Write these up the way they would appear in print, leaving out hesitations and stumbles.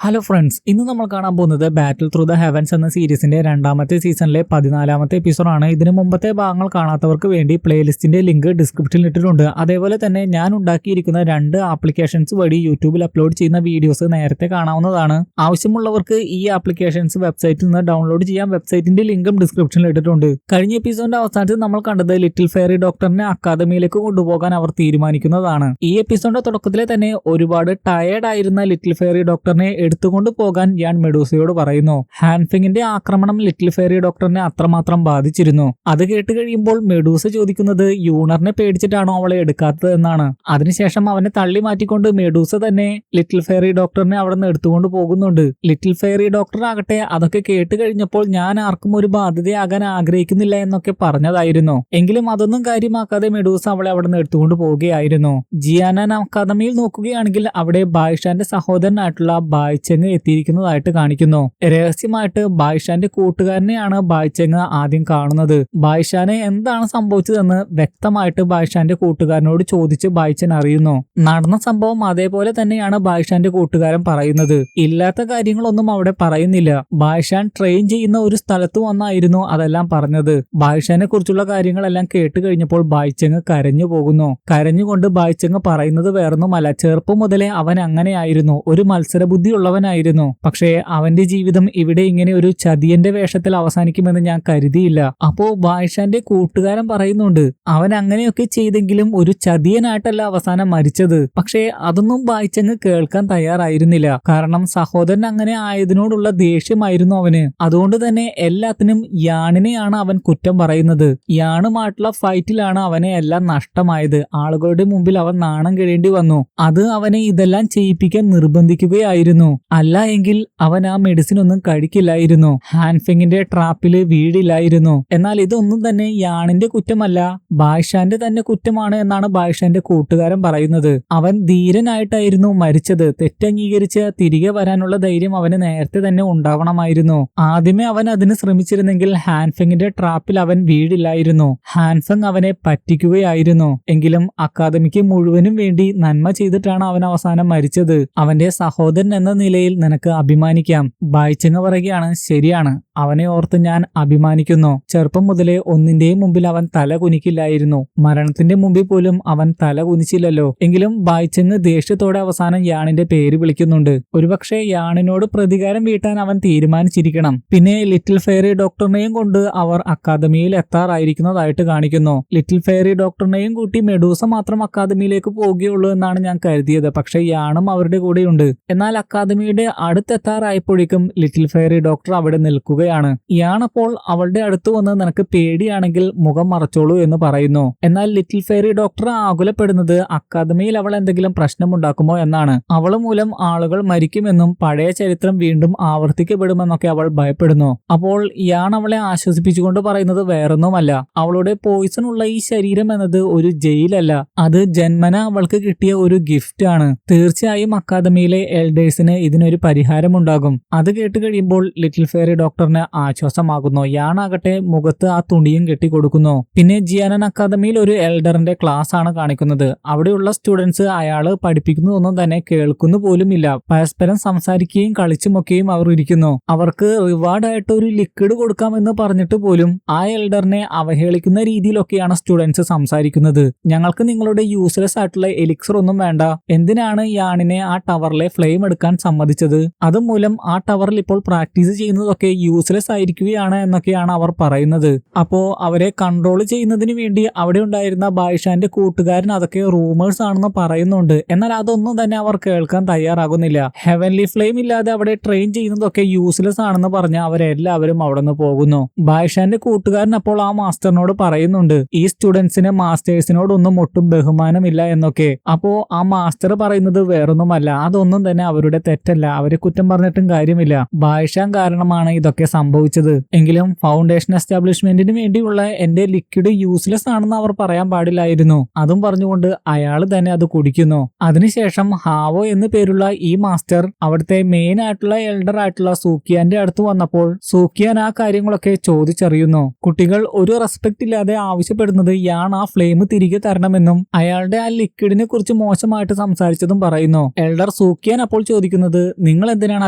Hello friends, ഇന്ന് നമ്മൾ കാണാൻ പോകുന്നത് ബാറ്റിൽ ത്രൂ ദ ഹെവൻസ് എന്ന സീരീസിന്റെ രണ്ടാമത്തെ സീസണിലെ 14ാമത്തെ എപ്പിസോഡാണ്. ഇതിന് മുമ്പത്തെ ഭാഗങ്ങൾ കാണാത്തവർക്ക് വേണ്ടി പ്ലേലിസ്റ്റിന്റെ ലിങ്ക് ഡിസ്ക്രിപ്ഷനിൽ ഇട്ടിട്ടുണ്ട്. അതേപോലെ തന്നെ ഞാൻ ഉണ്ടാക്കിയിരിക്കുന്ന 2 ആപ്ലിക്കേഷൻസ് വഴി യൂട്യൂബിൽ അപ്ലോഡ് ചെയ്യുന്ന വീഡിയോസ് നേരത്തെ കാണാവുന്നതാണ്. ആവശ്യമുള്ളവർക്ക് ഈ ആപ്ലിക്കേഷൻസ് വെബ്സൈറ്റിൽ നിന്ന് ഡൗൺലോഡ് ചെയ്യാം. വെബ്സൈറ്റിന്റെ ലിങ്കും ഡിസ്ക്രിപ്ഷനിൽ ഇട്ടിട്ടുണ്ട്. കഴിഞ്ഞ എപ്പിസോഡിന്റെ അവസാനത്തിൽ നമ്മൾ കണ്ടത് ലിറ്റിൽ ഫെയറി ഡോക്ടറിനെ അക്കാദമിയിലേക്ക് കൊണ്ടുപോകാൻ അവർ തീരുമാനിക്കുന്നതാണ്. ഈ എപ്പിസോഡിന്റെ തുടക്കത്തിലെ തന്നെ ഒരുപാട് ടയേർഡ് ആയിരുന്ന ലിറ്റിൽ ഫെയറി ഡോക്ടറിനെ എടുത്തുകൊണ്ട് പോകാൻ യാൻ മെഡൂസയോട് പറയുന്നു. ഹാൻഫിങ്ങിന്റെ ആക്രമണം ലിറ്റിൽ ഫെയറി ഡോക്ടറിനെ അത്രമാത്രം ബാധിച്ചിരുന്നു. അത് കേട്ട് കഴിയുമ്പോൾ മെഡൂസ ചോദിക്കുന്നത് യൂണറിനെ പേടിച്ചിട്ടാണോ അവളെ എടുക്കാത്തത് എന്നാണ്. അതിനുശേഷം അവനെ തള്ളി മാറ്റിക്കൊണ്ട് മെഡൂസ തന്നെ ലിറ്റിൽ ഫെയറി ഡോക്ടറിനെ അവിടെ നിന്ന് എടുത്തുകൊണ്ട് പോകുന്നുണ്ട്. ലിറ്റിൽ ഫെയറി ഡോക്ടർ ആകട്ടെ അതൊക്കെ കേട്ട് കഴിഞ്ഞപ്പോൾ ഞാൻ ആർക്കും ഒരു ബാധ്യതയാകാൻ ആഗ്രഹിക്കുന്നില്ല എന്നൊക്കെ പറഞ്ഞതായിരുന്നു. എങ്കിലും അതൊന്നും കാര്യമാക്കാതെ മെഡൂസ അവളെ അവിടെ നിന്ന് എടുത്തുകൊണ്ട് പോവുകയായിരുന്നു. ജിയാനാൻ അക്കാദമിയിൽ നോക്കുകയാണെങ്കിൽ അവിടെ ബായിഷാന്റെ സഹോദരനായിട്ടുള്ള ബായ്ചെങ് എത്തിയിരിക്കുന്നതായിട്ട് കാണിക്കുന്നു. രഹസ്യമായിട്ട് ബായ്ഷാന്റെ കൂട്ടുകാരനെയാണ് ബായ്ചെങ് ആദ്യം കാണുന്നത്. ബായ്ഷാനെ എന്താണ് സംഭവിച്ചതെന്ന് വ്യക്തമായിട്ട് ബായ്ഷാന്റെ കൂട്ടുകാരനോട് ചോദിച്ച് ബായ്ചൻ അറിയുന്നു. നടന്ന സംഭവം അതേപോലെ തന്നെയാണ് ബായ്ഷാന്റെ കൂട്ടുകാരൻ പറയുന്നത്. ഇല്ലാത്ത കാര്യങ്ങളൊന്നും അവിടെ പറയുന്നില്ല. ബായ്ഷാൻ ട്രെയിൻ ചെയ്യുന്ന ഒരു സ്ഥലത്ത് വന്നായിരുന്നു അതെല്ലാം പറഞ്ഞത്. ബായ്ഷാനെ കുറിച്ചുള്ള കാര്യങ്ങളെല്ലാം കേട്ട് കഴിഞ്ഞപ്പോൾ ബായ്ചെങ് കരഞ്ഞു പോകുന്നു. കരഞ്ഞുകൊണ്ട് ബായ്ചെങ് പറയുന്നത് വേറൊന്നുമല്ല, ചെറുപ്പം മുതലേ അവൻ അങ്ങനെയായിരുന്നു, ഒരു മത്സരബുദ്ധി ഉള്ളവനായിരുന്നു. പക്ഷേ അവന്റെ ജീവിതം ഇവിടെ ഇങ്ങനെ ഒരു ചതിയന്റെ വേഷത്തിൽ അവസാനിക്കുമെന്ന് ഞാൻ കരുതിയില്ല. അപ്പോ ബായ്ഷാന്റെ കൂട്ടുകാരൻ പറയുന്നുണ്ട്, അവൻ അങ്ങനെയൊക്കെ ചെയ്തെങ്കിലും ഒരു ചതിയനായിട്ടല്ല അവസാനം മരിച്ചത്. പക്ഷേ അതൊന്നും ബായ്ചെങ് കേൾക്കാൻ തയ്യാറായിരുന്നില്ല. കാരണം സഹോദരൻ അങ്ങനെ ആയതിനോടുള്ള ദേഷ്യമായിരുന്നു അവന്. അതുകൊണ്ട് തന്നെ എല്ലാത്തിനും യാണിനെയാണ് അവൻ കുറ്റം പറയുന്നത്. യാണുമായിട്ടുള്ള ഫൈറ്റിലാണ് അവനെ എല്ലാം നഷ്ടമായത്. ആളുകളുടെ മുമ്പിൽ അവൻ നാണം കെടേണ്ടി വന്നു. അത് അവനെ ഇതെല്ലാം ചെയ്യിപ്പിക്കാൻ നിർബന്ധിക്കുകയായിരുന്നു. അല്ല എങ്കിൽ അവൻ ആ മെഡിസിൻ ഒന്നും കഴിക്കില്ലായിരുന്നു. ഹാൻഫിങ്ങിന്റെ ട്രാപ്പില് വീടില്ലായിരുന്നു. എന്നാൽ ഇതൊന്നും തന്നെ യാണിന്റെ കുറ്റമല്ല, ബായ്ഷാന്റെ തന്നെ കുറ്റമാണ് എന്നാണ് ബായ്ഷാന്റെ കൂട്ടുകാരൻ പറയുന്നത്. അവൻ ധീരനായിട്ടായിരുന്നു മരിച്ചത്. തെറ്റംഗീകരിച്ച് തിരികെ വരാനുള്ള ധൈര്യം അവന് നേരത്തെ തന്നെ ഉണ്ടാവണമായിരുന്നു. ആദ്യമേ അവൻ അതിന് ശ്രമിച്ചിരുന്നെങ്കിൽ ഹാൻഫിങ്ങിന്റെ ട്രാപ്പിൽ അവൻ വീടില്ലായിരുന്നു. ഹാൻഫിങ് അവനെ പറ്റിക്കുകയായിരുന്നു. എങ്കിലും അക്കാദമിക്ക് മുഴുവനും വേണ്ടി നന്മ ചെയ്തിട്ടാണ് അവൻ അവസാനം മരിച്ചത്. അവന്റെ സഹോദരൻ എന്ന നിലയിൽ നിനക്ക് അഭിമാനിക്കാം. ബായ്ചെങ് പറയുകയാണ്, ശരിയാണ്, അവനെ ഓർത്ത് ഞാൻ അഭിമാനിക്കുന്നു. ചെറുപ്പം മുതലേ ഒന്നിന്റെയും മുമ്പിൽ അവൻ തല കുനിക്കില്ലായിരുന്നു. മരണത്തിന്റെ മുമ്പിൽ പോലും അവൻ തല കുനിച്ചില്ലല്ലോ. എങ്കിലും ബായ്ചെങ് ദേഷ്യത്തോടെ അവസാനം യാണിന്റെ പേര് വിളിക്കുന്നുണ്ട്. ഒരുപക്ഷെ യാണിനോട് പ്രതികാരം വീട്ടാൻ അവൻ തീരുമാനിച്ചിരിക്കണം. പിന്നെ ലിറ്റിൽ ഫെയറി ഡോക്ടറിനെയും കൊണ്ട് അവർ അക്കാദമിയിൽ എത്താറായിരിക്കുന്നതായിട്ട് കാണിക്കുന്നു. ലിറ്റിൽ ഫെയറി ഡോക്ടറിനെയും കൂട്ടി മെഡൂസ മാത്രം അക്കാദമിയിലേക്ക് പോവുകയുള്ളൂ എന്നാണ് ഞാൻ കരുതിയത്. പക്ഷെ യാണും അവരുടെ കൂടെയുണ്ട്. എന്നാൽ അക്കാദമിയുടെ അടുത്തെത്താറായപ്പോഴേക്കും ലിറ്റിൽ ഫെയറി ഡോക്ടർ അവിടെ നിൽക്കുകയാണ്. യാണപ്പോൾ അവളുടെ അടുത്ത് വന്ന് നിനക്ക് പേടിയാണെങ്കിൽ മുഖം മറച്ചോളൂ എന്ന് പറയുന്നു. എന്നാൽ ലിറ്റിൽ ഫെയറി ഡോക്ടർ ആകുലപ്പെടുന്നത് അക്കാദമിയിൽ അവൾ എന്തെങ്കിലും പ്രശ്നമുണ്ടാക്കുമോ എന്നാണ്. അവൾ മൂലം ആളുകൾ മരിക്കുമെന്നും പഴയ ചരിത്രം വീണ്ടും ആവർത്തിക്കപ്പെടുമെന്നൊക്കെ അവൾ ഭയപ്പെടുന്നു. അപ്പോൾ യാൺ അവളെ ആശ്വസിപ്പിച്ചുകൊണ്ട് പറയുന്നത് വേറൊന്നുമല്ല, അവളുടെ പോയിസൺ ഉള്ള ഈ ശരീരം എന്നത് ഒരു ജയിലല്ല, അത് ജന്മന അവൾക്ക് കിട്ടിയ ഒരു ഗിഫ്റ്റ് ആണ്. തീർച്ചയായും അക്കാദമിയിലെ എൽഡേഴ്സിന് ഇതിനൊരു പരിഹാരമുണ്ടാകും. അത് കേട്ട് കഴിയുമ്പോൾ ലിറ്റിൽ ഫെയറി ഡോക്ടറിന് ആശ്വാസമാകുന്നു. യാണാകട്ടെ മുഖത്ത് ആ തുണിയും കെട്ടിക്കൊടുക്കുന്നു. പിന്നെ ജിയാനൻ അക്കാദമിയിൽ ഒരു എൽഡറിന്റെ ക്ലാസ് ആണ് കാണിക്കുന്നത്. അവിടെയുള്ള സ്റ്റുഡൻസ് അയാള് പഠിപ്പിക്കുന്നതൊന്നും തന്നെ കേൾക്കുന്നു പോലുമില്ല. പരസ്പരം സംസാരിക്കുകയും കളിച്ചുമൊക്കെയും അവർ ഇരിക്കുന്നു. അവർക്ക് റിവാർഡായിട്ട് ഒരു ലിക്വിഡ് കൊടുക്കാമെന്ന് പറഞ്ഞിട്ട് പോലും ആ എൽഡറിനെ അവഹേളിക്കുന്ന രീതിയിലൊക്കെയാണ് സ്റ്റുഡൻസ് സംസാരിക്കുന്നത്. ഞങ്ങൾക്ക് നിങ്ങളുടെ യൂസ്ലെസ് ആയിട്ടുള്ള എലിക്സർ ഒന്നും വേണ്ട, എന്തിനാണ് യാണിനെ ആ ടവറിലെ ഫ്ലെയിം എടുക്കാൻ സമ്മതിച്ചത്? അതുമൂലം ആ ടവറിൽ ഇപ്പോൾ പ്രാക്ടീസ് ചെയ്യുന്നതൊക്കെ യൂസ്ലെസ് ആയിരിക്കുകയാണ് എന്നൊക്കെയാണ് അവർ പറയുന്നത്. അപ്പോ അവരെ കൺട്രോൾ ചെയ്യുന്നതിന് വേണ്ടി അവിടെ ഉണ്ടായിരുന്ന ബായ്ഷാന്റെ കൂട്ടുകാരൻ അതൊക്കെ റൂമേഴ്സ് ആണെന്ന് പറയുന്നുണ്ട്. എന്നാൽ അതൊന്നും തന്നെ അവർ കേൾക്കാൻ തയ്യാറാകുന്നില്ല. ഹെവൻലി ഫ്ലെയിം ഇല്ലാതെ അവിടെ ട്രെയിൻ ചെയ്യുന്നതൊക്കെ യൂസ്ലെസ് ആണെന്ന് പറഞ്ഞ് അവരെല്ലാവരും അവിടെ നിന്ന് പോകുന്നു. ബായ്ഷാന്റെ കൂട്ടുകാരൻ അപ്പോൾ ആ മാസ്റ്ററിനോട് പറയുന്നുണ്ട്, ഈ സ്റ്റുഡൻസിന് മാസ്റ്റേഴ്സിനോടൊന്നും ഒട്ടും ബഹുമാനമില്ല എന്നൊക്കെ. അപ്പോ ആ മാസ്റ്റർ പറയുന്നത് വേറൊന്നുമല്ല, അതൊന്നും തന്നെ അവരുടെ തെറ്റല്ല, അവരെ കുറ്റം പറഞ്ഞിട്ടും കാര്യമില്ല, ബായ്ഷാൻ കാരണമാണ് ഇതൊക്കെ സംഭവിച്ചത്. എങ്കിലും ഫൗണ്ടേഷൻ എസ്റ്റാബ്ലിഷ്മെന്റിന് വേണ്ടിയുള്ള എന്റെ ലിക്വിഡ് യൂസ്ലെസ് ആണെന്ന് അവർ പറയാൻ പാടില്ലായിരുന്നു. അതും പറഞ്ഞുകൊണ്ട് അയാൾ തന്നെ അത് കുടിക്കുന്നു. അതിനുശേഷം ഹാവോ എന്ന് പേരുള്ള ഈ മാസ്റ്റർ അവിടുത്തെ മെയിൻ ആയിട്ടുള്ള എൽഡർ ആയിട്ടുള്ള സൂക്കിയാന്റെ അടുത്ത് വന്നപ്പോൾ സൂക്കിയാൻ ആ കാര്യങ്ങളൊക്കെ ചോദിച്ചറിയുന്നു. കുട്ടികൾ ഒരു റെസ്പെക്ട് ഇല്ലാതെ ആവശ്യപ്പെടുന്നത് യാൺ ആ ഫ്ലെയിം തിരികെ തരണമെന്നും അയാളുടെ ആ ലിക്വിഡിനെ കുറിച്ച് മോശമായിട്ട് സംസാരിച്ചതും പറയുന്നു. എൽഡർ സൂക്കിയാൻ അപ്പോൾ ചോദിക്കുന്നത്, ചോദിക്കുന്നത്, നിങ്ങൾ എന്തിനാണ്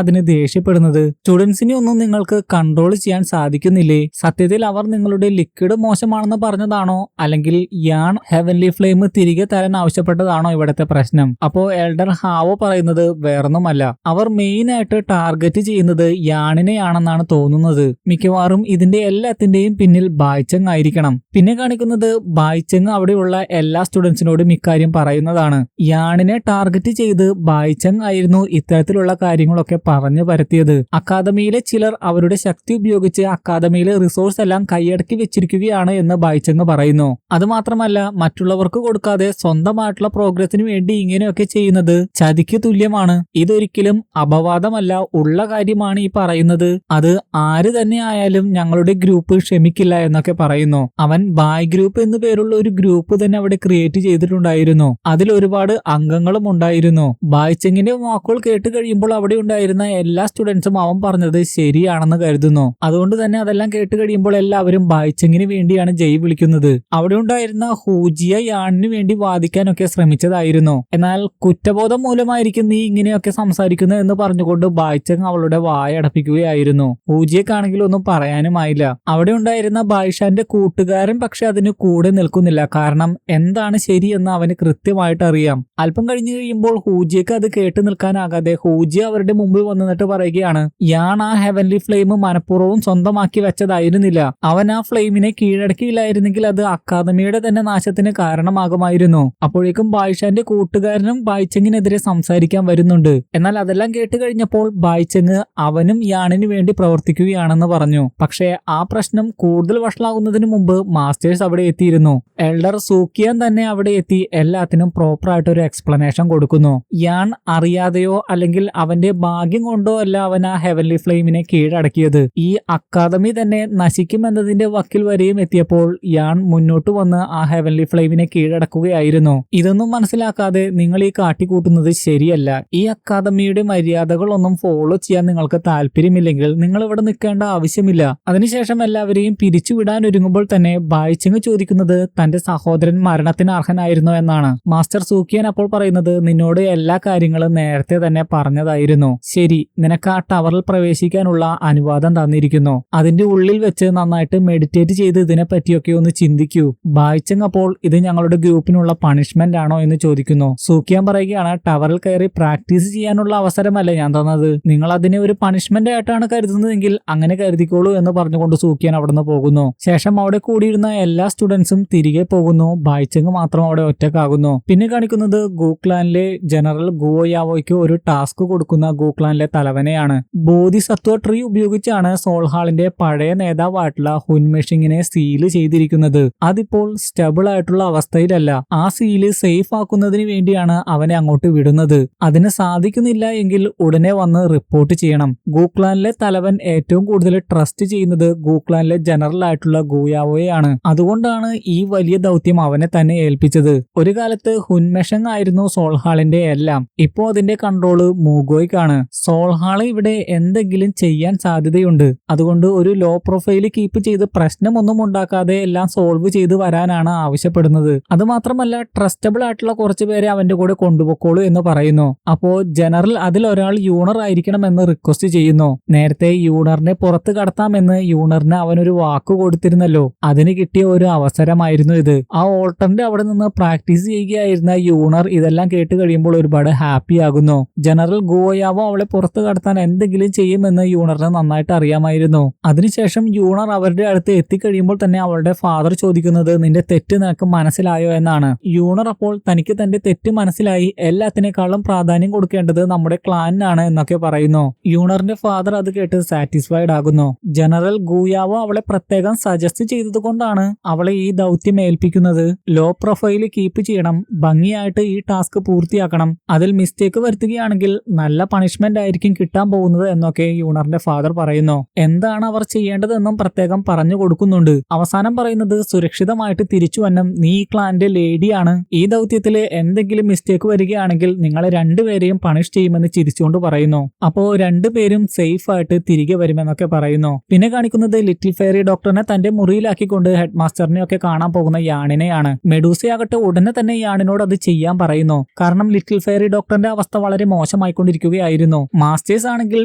അതിന് ദേഷ്യപ്പെടുന്നത്? സ്റ്റുഡൻസിനെ ഒന്നും നിങ്ങൾക്ക് കൺട്രോൾ ചെയ്യാൻ സാധിക്കുന്നില്ലേ? സത്യത്തിൽ അവർ നിങ്ങളുടെ ലിക്വിഡ് മോശമാണെന്ന് പറഞ്ഞതാണോ, അല്ലെങ്കിൽ യാൺ ഹെവൻലി ഫ്ലെയിം തിരികെ തരാൻ ആവശ്യപ്പെട്ടതാണോ ഇവിടത്തെ പ്രശ്നം? അപ്പോ എൽഡർ ഹാവോ പറയുന്നത് വേറൊന്നുമല്ല, അവർ മെയിൻ ആയിട്ട് ടാർഗറ്റ് ചെയ്യുന്നത് യാണിനെയാണെന്നാണ് തോന്നുന്നത്. മിക്കവാറും ഇതിന്റെ എല്ലാത്തിന്റെയും പിന്നിൽ ബായ്ചങ് ആയിരിക്കണം. പിന്നെ കാണിക്കുന്നത് ബായ്ചങ് അവിടെയുള്ള എല്ലാ സ്റ്റുഡൻസിനോടും ഇക്കാര്യം പറയുന്നതാണ്. യാണിനെ ടാർഗറ്റ് ചെയ്ത് ബായ്ചങ് ആയിരുന്നു ഇത്തരത്തിലുള്ള കാര്യങ്ങളൊക്കെ പറഞ്ഞു പരത്തിയത്. അക്കാദമിയിലെ ചിലർ അവരുടെ ശക്തി ഉപയോഗിച്ച് അക്കാദമിയിലെ റിസോഴ്സ് എല്ലാം കൈയടക്കി വെച്ചിരിക്കുകയാണ് എന്ന് ബായ്ചങ് പറയുന്നു. അതുമാത്രമല്ല, മറ്റുള്ളവർക്ക് കൊടുക്കാതെ സ്വന്തമായിട്ടുള്ള പ്രോഗ്രസിന് വേണ്ടി ഇങ്ങനെയൊക്കെ ചെയ്യുന്നത് ചതിക്ക് തുല്യമാണ്. ഇതൊരിക്കലും അപവാദമല്ല, ഉള്ള കാര്യമാണ് ഈ പറയുന്നത്. അത് ആര് തന്നെ ആയാലും ഞങ്ങളുടെ ഗ്രൂപ്പ് ക്ഷമിക്കില്ല എന്നൊക്കെ പറയുന്നു. അവൻ ബായ് ഗ്രൂപ്പ് എന്നു പേരുള്ള ഒരു ഗ്രൂപ്പ് തന്നെ അവിടെ ക്രിയേറ്റ് ചെയ്തിട്ടുണ്ടായിരുന്നു. അതിൽ ഒരുപാട് അംഗങ്ങളും ഉണ്ടായിരുന്നു. ബായ്ചങ്ങിന്റെ വാക്കുകൾ കേട്ട് കഴിയുമ്പോൾ അവിടെ ഉണ്ടായിരുന്ന എല്ലാ സ്റ്റുഡൻസും അവൻ പറഞ്ഞത് ശരിയാണെന്ന് കരുതുന്നു. അതുകൊണ്ട് തന്നെ അതെല്ലാം കേട്ട് കഴിയുമ്പോൾ എല്ലാവരും ബായ്ചങ്ങിന് വേണ്ടിയാണ് ജയ് വിളിക്കുന്നത്. അവിടെ ഉണ്ടായിരുന്ന ഹൂജിയ യാണിന് വേണ്ടി വാദിക്കാനൊക്കെ ശ്രമിച്ചതായിരുന്നു. എന്നാൽ കുറ്റബോധം മൂലമായിരിക്കും നീ ഇങ്ങനെയൊക്കെ സംസാരിക്കുന്നത് എന്ന് പറഞ്ഞുകൊണ്ട് ബായ്ചങ് അവളുടെ വായടപ്പിക്കുകയായിരുന്നു. ഹൂജിയക്കാണെങ്കിൽ ഒന്നും പറയാനുമായില്ല. അവിടെ ഉണ്ടായിരുന്ന ബായ്ഷാന്റെ കൂട്ടുകാരൻ പക്ഷെ അതിന് കൂടെ നിൽക്കുന്നില്ല. കാരണം എന്താണ് ശരിയെന്ന് അവന് കൃത്യമായിട്ട് അറിയാം. അല്പം കഴിഞ്ഞു കഴിയുമ്പോൾ ഹൂജിയക്ക് അത് കേട്ട് നിൽക്കാനാകാതെ ഹൂജിയ അവരുടെ മുമ്പിൽ വന്നിട്ട് പറയുകയാണ്, യാൺ ആ ഹെവൻലി ഫ്ലെയിം മനഃപൂർവ്വം സ്വന്തമാക്കി വെച്ചതായിരുന്നില്ല. അവൻ ആ ഫ്ലെയിമിനെ കീഴടക്കിയില്ലായിരുന്നെങ്കിൽ അത് അക്കാദമിയുടെ തന്നെ നാശത്തിന് കാരണമാകുമായിരുന്നു. അപ്പോഴേക്കും ബായ്ഷാന്റെ കൂട്ടുകാരനും ബായ്ചങ്ങിനെതിരെ സംസാരിക്കാൻ വരുന്നുണ്ട്. എന്നാൽ അതെല്ലാം കേട്ട് കഴിഞ്ഞപ്പോൾ ബായ്ചങ് അവനും യാണിന് വേണ്ടി പ്രവർത്തിക്കുകയാണെന്ന് പറഞ്ഞു. പക്ഷേ ആ പ്രശ്നം കൂടുതൽ വഷളാകുന്നതിന് മുമ്പ് മാസ്റ്റേഴ്സ് അവിടെ എത്തിയിരുന്നു. എൽഡർ സൂക്കിയാൻ തന്നെ അവിടെ എത്തി എല്ലാത്തിനും പ്രോപ്പർ ആയിട്ട് ഒരു എക്സ്പ്ലനേഷൻ കൊടുക്കുന്നു. യാൺ അറിയാതെയോ അല്ലെങ്കിൽ അവന്റെ ഭാഗ്യം കൊണ്ടോ അല്ല അവൻ ആ ഹെവൻലി ഫ്ലെയിമിനെ കീഴടക്കിയത്. ഈ അക്കാദമി തന്നെ നശിക്കുമെന്നതിന്റെ വക്കിൽ വരെയും എത്തിയപ്പോൾ യാൺ മുന്നോട്ട് വന്ന് ആ ഹെവൻലി ഫ്ലെയിമിനെ കീഴടക്കുകയായിരുന്നു. ഇതൊന്നും മനസ്സിലാക്കാതെ നിങ്ങൾ ഈ കാട്ടിക്കൂട്ടുന്നത് ശരിയല്ല. ഈ അക്കാദമിയുടെ മര്യാദകളൊന്നും ഫോളോ ചെയ്യാൻ നിങ്ങൾക്ക് താല്പര്യമില്ലെങ്കിൽ നിങ്ങൾ ഇവിടെ നിൽക്കേണ്ട ആവശ്യമില്ല. അതിനുശേഷം എല്ലാവരെയും പിരിച്ചുവിടാൻ ഒരുങ്ങുമ്പോൾ തന്നെ ബായ്ചങ് ചോദിക്കുന്നത് തന്റെ സഹോദരൻ മരണത്തിന് അർഹനായിരുന്നോ എന്നാണ്. മാസ്റ്റർ സൂക്കിയാൻ അപ്പോൾ പറയുന്നത്, നിന്നോട് എല്ലാ കാര്യങ്ങളും നേരത്തെ തന്നെ പറഞ്ഞതായിരുന്നു. ശരി, നിനക്ക് ആ ടവറിൽ പ്രവേശിക്കാനുള്ള അനുവാദം തന്നിരിക്കുന്നു. അതിന്റെ ഉള്ളിൽ വെച്ച് നന്നായിട്ട് മെഡിറ്റേറ്റ് ചെയ്ത് ഇതിനെ പറ്റിയൊക്കെ ഒന്ന് ചിന്തിക്കൂ. ബായ്ചങ് അപ്പോൾ ഇത് ഞങ്ങളുടെ ഗ്രൂപ്പിനുള്ള പണിഷ്മെന്റ് ആണോ എന്ന് ചോദിക്കുന്നു. സൂക്കിയാൻ പറയുകയാണ്, ടവറിൽ കയറി പ്രാക്ടീസ് ചെയ്യാനുള്ള അവസരമല്ല ഞാൻ തന്നത്. നിങ്ങൾ അതിനെ ഒരു പണിഷ്മെന്റ് ആയിട്ടാണ് കരുതുന്നതെങ്കിൽ അങ്ങനെ കരുതിക്കോളൂ എന്ന് പറഞ്ഞുകൊണ്ട് സൂക്കിയാൻ അവിടുന്ന് പോകുന്നു. ശേഷം അവിടെ കൂടിയിരുന്ന എല്ലാ സ്റ്റുഡൻസും തിരികെ പോകുന്നു. ബായ്ചങ് മാത്രം അവിടെ ഒറ്റക്കാകുന്നു. പിന്നെ കാണിക്കുന്നത് ഗൂക്ലാനിലെ ജനറൽ ഗുവോയാവോയ്ക്ക് ഒരു ടാസ്ക് കൊടുക്കുന്ന ഗൂക്ലാനിലെ തലവനെയാണ്. ബോധിസത്വ ട്രീ ഉപയോഗിച്ചാണ് സോൾഹാളിന്റെ പഴയ നേതാവായിട്ടുള്ള ഹുൻമെഷിങ്ങിനെ സീല് ചെയ്തിരിക്കുന്നത്. അതിപ്പോൾ സ്റ്റബിൾ ആയിട്ടുള്ള അവസ്ഥയിലല്ല. ആ സീല് സേഫ് ആക്കുന്നതിന് വേണ്ടിയാണ് അവനെ അങ്ങോട്ട് വിടുന്നത്. അതിന് സാധിക്കുന്നില്ല എങ്കിൽ ഉടനെ വന്ന് റിപ്പോർട്ട് ചെയ്യണം. ഗൂക്ലാനിലെ തലവൻ ഏറ്റവും കൂടുതൽ ട്രസ്റ്റ് ചെയ്യുന്നത് ഗൂക്ലാനിലെ ജനറൽ ആയിട്ടുള്ള ഗുയാവോയാണ്. അതുകൊണ്ടാണ് ഈ വലിയ ദൗത്യം അവനെ തന്നെ ഏൽപ്പിച്ചത്. ഒരു കാലത്ത് ഹുൻമെഷങ് ആയിരുന്നു സോൾഹാളിന്റെ എല്ലാം. ഇപ്പോ അതിന്റെ കൺട്രോള് മൂഗോയ്ക്കാണ്. സോൾഹാള് ഇവിടെ എന്തെങ്കിലും ചെയ്യാൻ സാധ്യതയുണ്ട്. അതുകൊണ്ട് ഒരു ലോ പ്രൊഫൈല് കീപ്പ് ചെയ്ത് പ്രശ്നമൊന്നും ഉണ്ടാക്കാതെ എല്ലാം സോൾവ് ചെയ്ത് വരാനാണ് ആവശ്യപ്പെടുന്നത്. അതുമാത്രമല്ല ട്രസ്റ്റബിൾ ആയിട്ടുള്ള കുറച്ചു പേരെ അവന്റെ കൂടെ കൊണ്ടുപോക്കോളൂ എന്ന് പറയുന്നു. അപ്പോ ജനറൽ അതിൽ ഒരാൾ യൂണർ ആയിരിക്കണമെന്ന് റിക്വസ്റ്റ് ചെയ്യുന്നു. നേരത്തെ യൂണറിനെ പുറത്ത് കടത്താമെന്ന് യൂണറിന് അവനൊരു വാക്ക് കൊടുത്തിരുന്നല്ലോ. അതിന് കിട്ടിയ ഒരു അവസരമായിരുന്നു ഇത്. ആ ഓൾട്ടറിന്റെ അവിടെ നിന്ന് പ്രാക്ടീസ് ചെയ്യുകയായിരുന്ന യൂണർ ഇതെല്ലാം കേട്ട് കഴിയുമ്പോൾ ഒരുപാട് ഹാപ്പി ആകുന്നു. ജനറൽ ഗുവോയാവോ അവളെ പുറത്ത് കടത്താൻ എന്തെങ്കിലും ചെയ്യുമെന്ന് യൂണറിന് നന്നായിട്ട് അറിയാമായിരുന്നു. അതിനുശേഷം യൂണർ അവരുടെ അടുത്ത് എത്തിക്കഴിയുമ്പോൾ തന്നെ അവളുടെ ഫാദർ ചോദിക്കുന്നത്, നിന്റെ തെറ്റ് നിനക്ക് മനസ്സിലായോ എന്നാണ്. യൂണർ അപ്പോൾ തനിക്ക് തന്റെ തെറ്റ് മനസ്സിലായി, എല്ലാത്തിനേക്കാളും പ്രാധാന്യം കൊടുക്കേണ്ടത് നമ്മുടെ ക്ലാനിനാണ് എന്നൊക്കെ പറയുന്നു. യൂണറിന്റെ ഫാദർ അത് കേട്ട് സാറ്റിസ്ഫൈഡ് ആകുന്നു. ജനറൽ ഗുയാവോ അവളെ പ്രത്യേകം സജസ്റ്റ് ചെയ്തത് കൊണ്ടാണ് അവളെ ഈ ദൗത്യം ഏൽപ്പിക്കുന്നത്. ലോ പ്രൊഫൈല് കീപ്പ് ചെയ്യണം, ഭംഗിയായിട്ട് ഈ ടാസ്ക് പൂർത്തിയാക്കണം. അതിൽ മിസ്റ്റേക്ക് വരുത്തുകയാണെങ്കിൽ നല്ല പണിഷ്മെന്റ് ആയിരിക്കും കിട്ടാൻ പോകുന്നത് എന്നൊക്കെ യൂണറിന്റെ ഫാദർ പറയുന്നു. എന്താണ് അവർ ചെയ്യേണ്ടതെന്നും പ്രത്യേകം പറഞ്ഞു കൊടുക്കുന്നുണ്ട്. അവസാനം പറയുന്നത്, സുരക്ഷിതമായിട്ട് തിരിച്ചു വന്നം, നീ ഈ ക്ലാന്റെ ലേഡിയാണ്. ഈ ദൗത്യത്തില് എന്തെങ്കിലും മിസ്റ്റേക്ക് വരികയാണെങ്കിൽ നിങ്ങളെ രണ്ടുപേരെയും പണിഷ് ചെയ്യുമെന്ന് ചിരിച്ചുകൊണ്ട് പറയുന്നു. അപ്പോ രണ്ടുപേരും സേഫ് ആയിട്ട് തിരികെ വരുമെന്നൊക്കെ പറയുന്നു. പിന്നെ കാണിക്കുന്നത് ലിറ്റിൽ ഫെയറി ഡോക്ടറിനെ തന്റെ മുറിയിലാക്കിക്കൊണ്ട് ഹെഡ് മാസ്റ്ററിനെ ഒക്കെ കാണാൻ പോകുന്ന യാണിനെയാണ്. മെഡൂസയാകട്ടെ ഉടനെ തന്നെ യാണിനോട് അത് ചെയ്യാൻ പറയുന്നു. കാരണം ലിറ്റിൽ ഫെയറി ഡോക്ടറിന്റെ അവസ്ഥ വളരെ മോശമായി ഉണ്ടായിക്കൊണ്ടിരിക്കുകയായിരുന്നു. മാസ്റ്റേഴ്സ് ആണെങ്കിൽ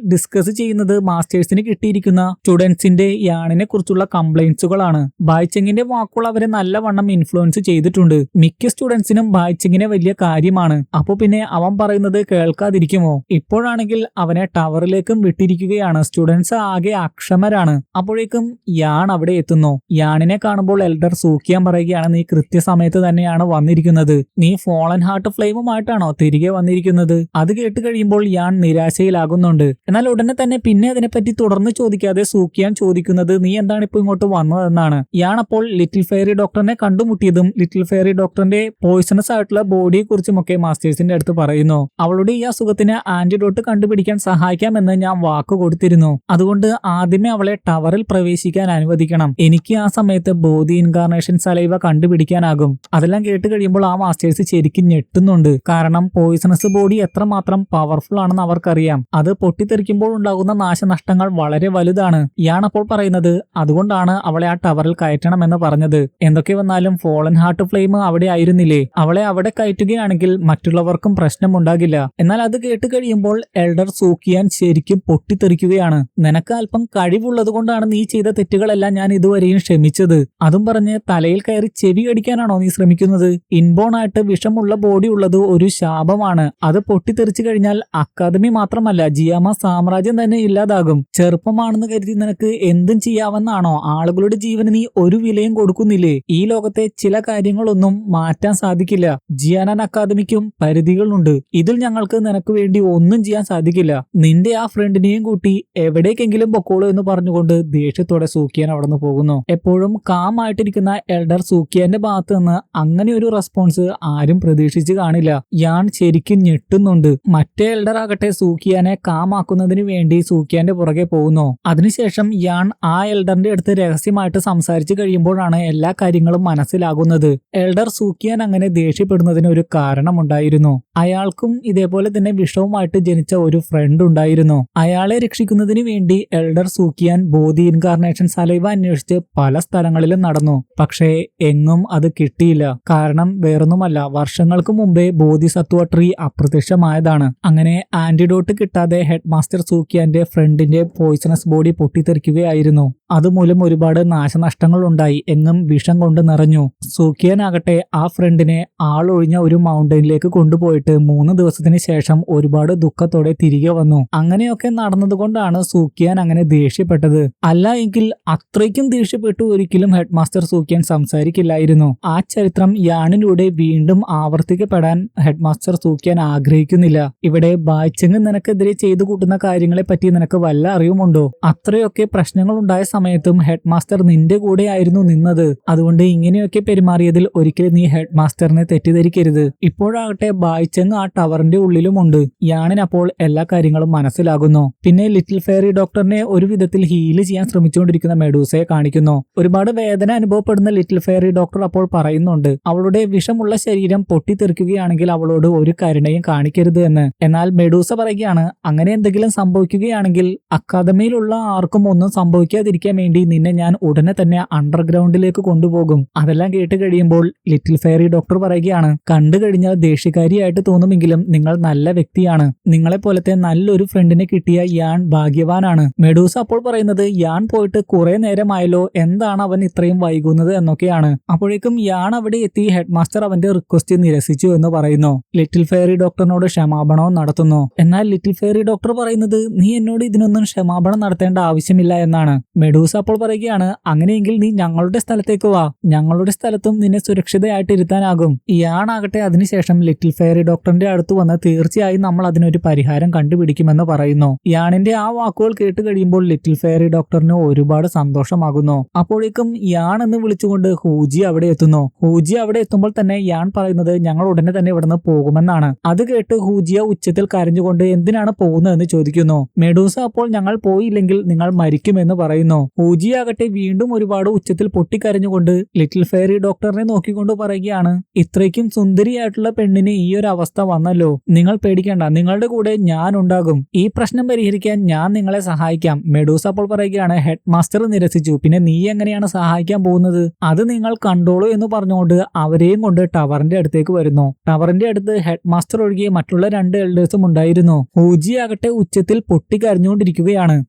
ഡിസ്കസ് ചെയ്യുന്നത് മാസ്റ്റേഴ്സിന് കിട്ടിയിരിക്കുന്ന സ്റ്റുഡൻസിന്റെ യാണിനെ കുറിച്ചുള്ള കംപ്ലൈന്റ്സുകളാണ്. ബായ്ചെങ്ങിന്റെ വാക്കുകൾ അവരെ നല്ലവണ്ണം ഇൻഫ്ലുവൻസ് ചെയ്തിട്ടുണ്ട്. മിക്ക സ്റ്റുഡൻസിനും ബായ്ചെങ്ങിനെ വലിയ കാര്യമാണ്. അപ്പൊ പിന്നെ അവൻ പറയുന്നത് കേൾക്കാതിരിക്കുമോ? ഇപ്പോഴാണെങ്കിൽ അവനെ ടവറിലേക്കും വിട്ടിരിക്കുകയാണ്. സ്റ്റുഡൻസ് ആകെ അക്ഷമരാണ്. അപ്പോഴേക്കും യാൺ അവിടെ എത്തുന്നു. യാണിനെ കാണുമ്പോൾ എൽഡർ സൂക്കിയാൻ പറയുകയാണ്, നീ കൃത്യസമയത്ത് തന്നെയാണ് വന്നിരിക്കുന്നത്. നീ ഫോളൻ ഹാർട്ട് ഫ്ലെയിമുമായിട്ടാണോ തിരികെ വന്നിരിക്കുന്നത്? അത് കേട്ട് കഴിയുമ്പോൾ യാൺ നിരാശയിലാകുന്നുണ്ട്. എന്നാൽ ഉടനെ തന്നെ പിന്നെ അതിനെപ്പറ്റി തുടർന്ന് ചോദിക്കാതെ സൂക്കിയാൻ ചോദിക്കുന്നത്, നീ എന്താണ് ഇപ്പൊ ഇങ്ങോട്ട് വന്നതെന്നാണ്. യാൺ അപ്പോൾ ലിറ്റിൽ ഫെയറി ഡോക്ടറിനെ കണ്ടുമുട്ടിയതും ലിറ്റിൽ ഫെയറി ഡോക്ടറിന്റെ പോയിസണസ് ആയിട്ടുള്ള ബോഡിയെ കുറിച്ചുമൊക്കെ മാസ്റ്റേഴ്സിന്റെ അടുത്ത് പറയുന്നു. അവളുടെ ഈ അസുഖത്തിന് ആന്റിഡോട്ട് കണ്ടുപിടിക്കാൻ സഹായിക്കാമെന്ന് ഞാൻ വാക്ക് കൊടുത്തിരുന്നു. അതുകൊണ്ട് ആദ്യമേ അവളെ ടവറിൽ പ്രവേശിക്കാൻ അനുവദിക്കണം. എനിക്ക് ആ സമയത്ത് ബോഡി ഇൻകാർണേഷൻ സലൈവ കണ്ടുപിടിക്കാനാകും. അതെല്ലാം കേട്ട് കഴിയുമ്പോൾ ആ മാസ്റ്റേഴ്സ് ശരിക്കും ഞെട്ടുന്നുണ്ട്. കാരണം പോയിസണസ് ബോഡി എത്രമാത്രം പവർഫുൾ ആണെന്ന് അവർക്കറിയാം. അത് പൊട്ടിത്തെറിക്കുമ്പോൾ ഉണ്ടാകുന്ന നാശനഷ്ടങ്ങൾ വളരെ വലുതാണ്. ഇയാണപ്പോൾ പറയുന്നത് അതുകൊണ്ടാണ് അവളെ ആ ടവറിൽ കയറ്റണമെന്ന് പറഞ്ഞത്. എന്തൊക്കെ വന്നാലും ഫോളൻ ഹാർട്ട് ഫ്ലെയിം അവിടെ ആയിരുന്നില്ലേ? അവളെ അവിടെ കയറ്റുകയാണെങ്കിൽ മറ്റുള്ളവർക്കും പ്രശ്നമുണ്ടാകില്ല. എന്നാൽ അത് കേട്ട് കഴിയുമ്പോൾ എൽഡർ സൂക്കിയാൻ ശരിക്കും പൊട്ടിത്തെറിക്കുകയാണ്. നിനക്ക് അല്പം കഴിവുള്ളത് കൊണ്ടാണ് നീ ചെയ്ത തെറ്റുകളെല്ലാം ഞാൻ ഇതുവരെയും ക്ഷമിച്ചത്. അതും പറഞ്ഞ് തലയിൽ കയറി ചെവി കടിക്കാനാണോ നീ ശ്രമിക്കുന്നത്? ഇൻബോൺ ആയിട്ട് വിഷമുള്ള ബോഡി ഉള്ളത് ഒരു ശാപമാണ്. അത് പൊട്ടിത്തെറിച്ചു കഴിഞ്ഞാൽ അക്കാദമി മാത്രമല്ല ജിയാമ സാമ്രാജ്യം തന്നെ ഇല്ലാതാകും. ചെറുപ്പമാണെന്ന് കരുതി നിനക്ക് എന്തും ചെയ്യാമെന്നാണോ? ആളുകളുടെ ജീവന് നീ ഒരു വിലയും കൊടുക്കുന്നില്ലേ? ഈ ലോകത്തെ ചില കാര്യങ്ങളൊന്നും മാറ്റാൻ സാധിക്കില്ല. ജിയാനൻ അക്കാദമിക്കും പരിധികളുണ്ട്. ഇതിൽ ഞങ്ങൾക്ക് നിനക്ക് വേണ്ടി ഒന്നും ചെയ്യാൻ സാധിക്കില്ല. നിന്റെ ആ ഫ്രണ്ടിനെയും കൂട്ടി എവിടേക്കെങ്കിലും പൊക്കോളൂ എന്ന് പറഞ്ഞുകൊണ്ട് ദേഷ്യത്തോടെ സൂക്കിയാൻ അവിടെ നിന്ന് പോകുന്നു. എപ്പോഴും കാമായിട്ടിരിക്കുന്ന എൽഡർ സൂക്കിയാന്റെ ഭാഗത്ത് നിന്ന് അങ്ങനെ ഒരു റെസ്പോൺസ് ആരും പ്രതീക്ഷിച്ച് കാണില്ല. യാൺ ശരിക്കും ഞെട്ടുന്നുണ്ട്. മറ്റേ എൽഡർ ആകട്ടെ സൂക്കിയാനെ കാമാക്കുന്നതിന് വേണ്ടി സൂക്കിയാന്റെ പുറകെ പോകുന്നു. അതിനുശേഷം യാൺ ആ എൽഡറിന്റെ അടുത്ത് രഹസ്യമായിട്ട് സംസാരിച്ചു കഴിയുമ്പോഴാണ് എല്ലാ കാര്യങ്ങളും മനസ്സിലാകുന്നത്. എൽഡർ സൂക്കിയാൻ അങ്ങനെ ദേഷ്യപ്പെടുന്നതിന് ഒരു കാരണമുണ്ടായിരുന്നു. അയാൾക്കും ഇതേപോലെ തന്നെ വിഷവുമായിട്ട് ജനിച്ച ഒരു ഫ്രണ്ട് ഉണ്ടായിരുന്നു. അയാളെ രക്ഷിക്കുന്നതിന് വേണ്ടി എൽഡർ സൂക്കിയാൻ ബോഡി ഇൻകാർണേഷൻ സലൈവ അന്വേഷിച്ച് പല സ്ഥലങ്ങളിലും നടന്നു. പക്ഷേ എങ്ങും അത് കിട്ടിയില്ല. കാരണം വേറൊന്നുമല്ല, വർഷങ്ങൾക്ക് മുമ്പേ ബോധിസത്വ ട്രീ അപ്രത്യക്ഷമായതാണ്. അങ്ങനെ ആന്റിഡോട്ട് കിട്ടാതെ ഹെഡ് മാസ്റ്റർ സൂക്കിയാന്റെ ഫ്രണ്ടിന്റെ പോയിസണസ് ബോഡി പൊട്ടിത്തെറിക്കുകയായിരുന്നു. അതുമൂലം ഒരുപാട് നാശനഷ്ടങ്ങൾ ഉണ്ടായി. എങ്ങും വിഷം കൊണ്ട് നിറഞ്ഞു. സൂക്കിയാനാകട്ടെ ആ ഫ്രണ്ടിനെ ആളൊഴിഞ്ഞ ഒരു മൗണ്ടനിലേക്ക് കൊണ്ടുപോയിട്ട് 3 ദിവസത്തിന് ശേഷം ഒരുപാട് ദുഃഖത്തോടെ തിരികെ വന്നു. അങ്ങനെയൊക്കെ നടന്നതുകൊണ്ടാണ് സൂക്കിയാൻ അങ്ങനെ ദേഷ്യപ്പെട്ടത്. അല്ല എങ്കിൽ അത്രയ്ക്കും ദേഷ്യപ്പെട്ടു ഒരിക്കലും ഹെഡ് മാസ്റ്റർ സൂക്കിയാൻ സംസാരിക്കില്ലായിരുന്നു. ആ ചരിത്രം യാണിലൂടെ വീണ്ടും ആവർത്തിക്കപ്പെടാൻ ഹെഡ് മാസ്റ്റർ സൂക്കിയാൻ ആഗ്രഹിക്കുന്നില്ല. ഇവിടെ ബായ്ചെങ് നിനക്കെതിരെ ചെയ്തു കൂട്ടുന്ന കാര്യങ്ങളെ പറ്റി നിനക്ക് വല്ല അറിവുമുണ്ടോ? അത്രയൊക്കെ പ്രശ്നങ്ങൾ ഉണ്ടായ സമയത്തും ഹെഡ് മാസ്റ്റർ നിന്റെ കൂടെ ആയിരുന്നു നിന്നത്. അതുകൊണ്ട് ഇങ്ങനെയൊക്കെ പെരുമാറിയതിൽ ഒരിക്കലും നീ ഹെഡ് മാസ്റ്ററിനെ തെറ്റിദ്ധരിക്കരുത്. ഇപ്പോഴാകട്ടെ ബായ്ചെങ് ആ ടവറിന്റെ ഉള്ളിലുമുണ്ട്. യാണിനപ്പോൾ എല്ലാ കാര്യങ്ങളും മനസ്സിലാകുന്നു. പിന്നെ ലിറ്റിൽ ഫെയറി ഡോക്ടറിനെ ഒരു വിധത്തിൽ ഹീല് ചെയ്യാൻ ശ്രമിച്ചുകൊണ്ടിരിക്കുന്ന മെഡൂസയെ കാണിക്കുന്നു. ഒരുപാട് വേദന അനുഭവപ്പെടുന്ന ലിറ്റിൽ ഫെയറി ഡോക്ടർ അപ്പോൾ പറയുന്നുണ്ട്, അവളുടെ വിഷമുള്ള ശരീരം പൊട്ടിത്തെറിക്കുകയാണെങ്കിൽ അവളോട് ഒരു കരുണയും കാണിക്കരുത് എന്ന്. എന്നാൽ മെഡൂസ പറയുകയാണ്, അങ്ങനെ എന്തെങ്കിലും സംഭവിക്കുകയാണെങ്കിൽ അക്കാദമിയിലുള്ള ആർക്കും ഒന്നും സംഭവിക്കാതിരിക്കാൻ വേണ്ടി നിന്നെ ഞാൻ ഉടനെ തന്നെ അണ്ടർഗ്രൗണ്ടിലേക്ക് കൊണ്ടുപോകും. അതെല്ലാം കേട്ട് കഴിയുമ്പോൾ ലിറ്റിൽ ഫെയറി ഡോക്ടർ പറയുകയാണ്, കണ്ടു കഴിഞ്ഞാൽ ദേഷ്യക്കാരിയായിട്ട് തോന്നുമെങ്കിലും നിങ്ങൾ നല്ല വ്യക്തിയാണ്. നിങ്ങളെ പോലത്തെ നല്ലൊരു ഫ്രണ്ടിനെ കിട്ടിയ യാൺ ഭാഗ്യവാനാണ്. മെഡൂസ അപ്പോൾ പറയുന്നത്, യാൺ പോയിട്ട് കുറെ നേരമായല്ലോ, എന്താണ് അവൻ ഇത്രയും വൈകുന്നത് എന്നൊക്കെയാണ്. അപ്പോഴേക്കും യാൺ അവിടെ എത്തി ഹെഡ് മാസ്റ്റർ അവന്റെ റിക്വസ്റ്റ് നിരസിച്ചു എന്ന് പറയുന്നു. ലിറ്റിൽ ഫെയറി ഡോക്ടറിനോട് ക്ഷമാപണവും നടത്തുന്നു. എന്നാൽ ലിറ്റിൽ ഫെയറി ഡോക്ടർ പറയുന്നത്, നീ എന്നോട് ഇതിനൊന്നും ക്ഷമാപണം നടത്തേണ്ട ആവശ്യമില്ല എന്നാണ്. മെഡൂസ അപ്പോൾ പറയുകയാണ്, അങ്ങനെയെങ്കിൽ നീ ഞങ്ങളുടെ സ്ഥലത്തേക്ക് വാ, ഞങ്ങളുടെ സ്ഥലത്തും നിന്നെ സുരക്ഷിതയായിട്ട് ഇരുത്താനാകും. യാണാകട്ടെ അതിനുശേഷം ലിറ്റിൽ ഫെയറി ഡോക്ടറിന്റെ അടുത്ത് വന്ന് തീർച്ചയായും നമ്മൾ അതിനൊരു പരിഹാരം കണ്ടുപിടിക്കുമെന്ന് പറയുന്നു. യാണിന്റെ ആ വാക്കുകൾ കേട്ട് കഴിയുമ്പോൾ ലിറ്റിൽ ഫെയറി ഡോക്ടറിന് ഒരുപാട് സന്തോഷമാകുന്നു. അപ്പോഴേക്കും യാൺ എന്ന് വിളിച്ചുകൊണ്ട് ഹൂജി അവിടെ എത്തുന്നു. ഹൂജി അവിടെ എത്തുമ്പോൾ തന്നെ യാൺ പറയുന്നത്, ഞങ്ങൾ ഉടനെ തന്നെ ഇവിടുന്ന് പോകുമെന്നാണ്. അത് കേട്ട് ഹൂജിയ ഉച്ചത്തിൽ കരഞ്ഞുകൊണ്ട് എന്തിനാണ് പോകുന്നതെന്ന് ചോദിക്കുന്നു. മെഡൂസ അപ്പോൾ ഞങ്ങൾ പോയില്ലെങ്കിൽ നിങ്ങൾ മരിക്കുമെന്ന് പറയുന്നു. ഹൂജിയാകട്ടെ വീണ്ടും ഒരുപാട് ഉച്ചത്തിൽ പൊട്ടിക്കരഞ്ഞുകൊണ്ട് ലിറ്റിൽ ഫെയറി ഡോക്ടറിനെ നോക്കിക്കൊണ്ട് പറയുകയാണ്, ഇത്രയ്ക്കും സുന്ദരിയായിട്ടുള്ള പെണ്ണിന് ഈ ഒരു അവസ്ഥ വന്നല്ലോ, നിങ്ങൾ പേടിക്കേണ്ട, നിങ്ങളുടെ കൂടെ ഞാൻ ഉണ്ടാകും. ഈ പ്രശ്നം പരിഹരിക്കാൻ ഞാൻ നിങ്ങളെ സഹായിക്കാം. മെഡൂസ അപ്പോൾ പറയുകയാണ്, ഹെഡ് മാസ്റ്റർ നിരസിച്ചു, പിന്നെ നീ എങ്ങനെയാണ് സഹായിക്കാൻ പോകുന്നത്? അത് നിങ്ങൾ കണ്ടോളൂ എന്ന് പറഞ്ഞുകൊണ്ട് അവരെയും കൊണ്ട് ടവറിന്റെ അടുത്തേക്ക് വരുന്നു. ടവറിന്റെ അടുത്ത് ഹെഡ് മാസ്റ്റർ ഒഴികെ മറ്റുള്ള 2 എൽഡേഴ്സും ഉണ്ടായിരുന്നു. ഹൂജി ആകട്ടെ ഉച്ചത്തിൽ പൊട്ടിക്കരഞ്ഞുകൊണ്ടിരിക്കുകയാണ്.